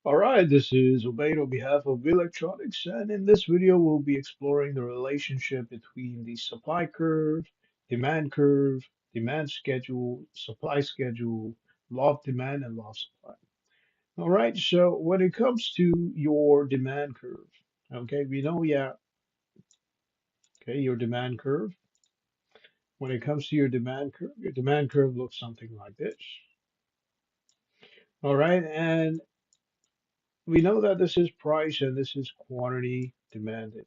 All right, this is Ubaid on behalf of Electronics, and in this video, we'll be exploring the relationship between the supply curve, demand schedule, supply schedule, law of demand, and law of supply. All right, so when it comes to your demand curve, okay, we know, yeah, okay, your demand curve. When it comes to your demand curve looks something like this. All right, and we know that this is price and this is quantity demanded.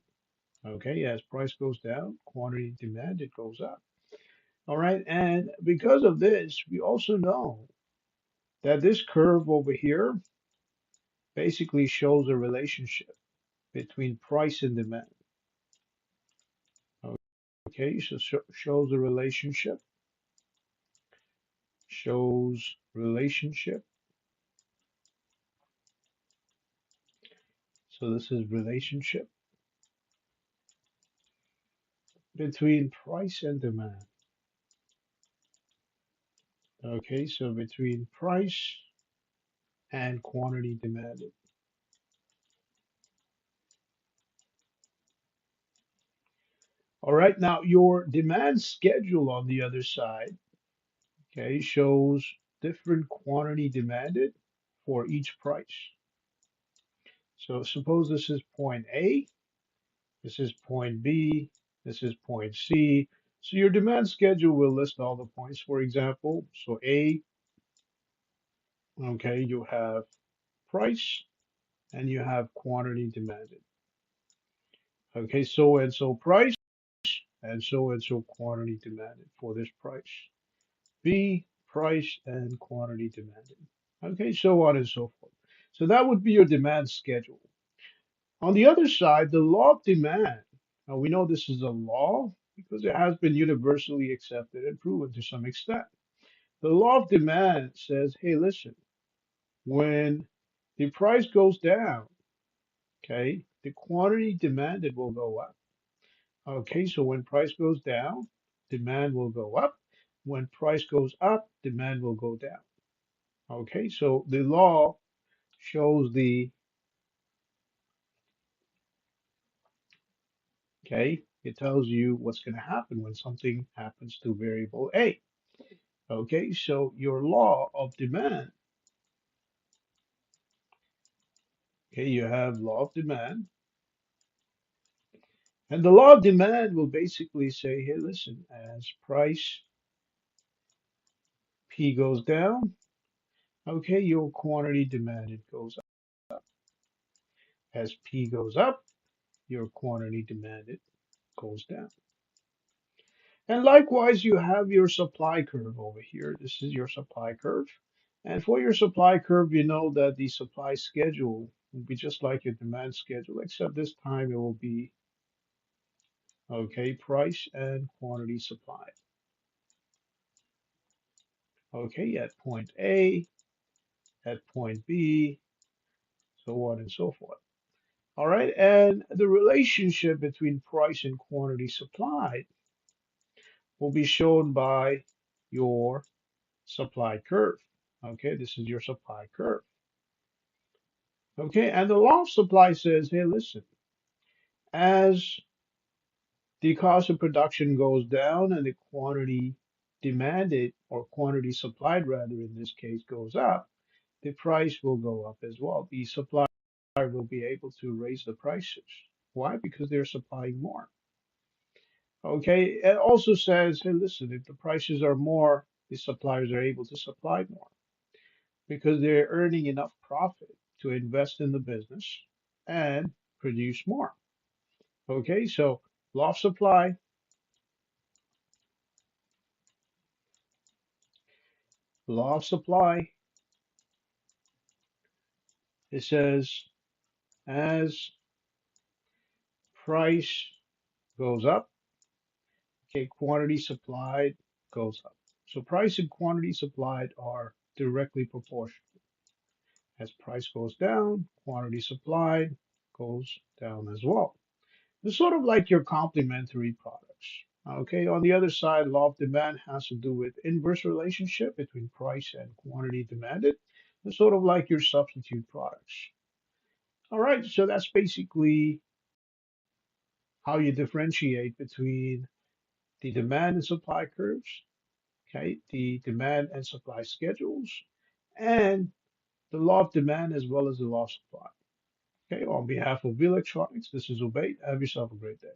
Okay, as price goes down, quantity demand, it goes up. All right, and because of this, we also know that this curve over here basically shows a relationship between price and demand. Okay, so shows a relationship. So this is relationship between price and demand. Okay, so between price and quantity demanded. All right, now your demand schedule on the other side, okay, shows different quantity demanded for each price. So suppose this is point A, this is point B, this is point C. So your demand schedule will list all the points, for example. So A, okay, you have price and you have quantity demanded. Okay, so and so price and so quantity demanded for this price. B, price and quantity demanded. Okay, so on and so forth. So that would be your demand schedule. On the other side, the law of demand. Now we know this is a law because it has been universally accepted and proven to some extent. The law of demand says, hey, listen, when the price goes down, okay, the quantity demanded will go up. Okay, so when price goes down, demand will go up. When price goes up, demand will go down. Okay, so the law shows okay, it tells you what's going to happen when something happens to variable A. Okay, so your law of demand, okay, you have law of demand, and the law of demand will basically say, hey, listen, as price P goes down, okay, your quantity demanded goes up. As P goes up, your quantity demanded goes down. And likewise, you have your supply curve over here. This is your supply curve. And for your supply curve, you know that the supply schedule will be just like your demand schedule, except this time it will be, okay, price and quantity supplied. Okay, at point A, at point B, so on and so forth. All right, and the relationship between price and quantity supplied will be shown by your supply curve. Okay, this is your supply curve. Okay, and the law of supply says, hey, listen, as the cost of production goes down and the quantity demanded or quantity supplied, rather, in this case, goes up, the price will go up as well. The supplier will be able to raise the prices. Why? Because they're supplying more. Okay, it also says, hey, listen, if the prices are more, the suppliers are able to supply more because they're earning enough profit to invest in the business and produce more. Okay, so law of supply, law of supply, it says as price goes up, okay, quantity supplied goes up. So price and quantity supplied are directly proportional. As price goes down, quantity supplied goes down as well. It's sort of like your complementary products. Okay, on the other side, law of demand has to do with inverse relationship between price and quantity demanded. It's sort of like your substitute products. All right, so that's basically how you differentiate between the demand and supply curves, okay, the demand and supply schedules, and the law of demand as well as the law of supply. Okay, on behalf of V Electronics, this is Obey. Have yourself a great day.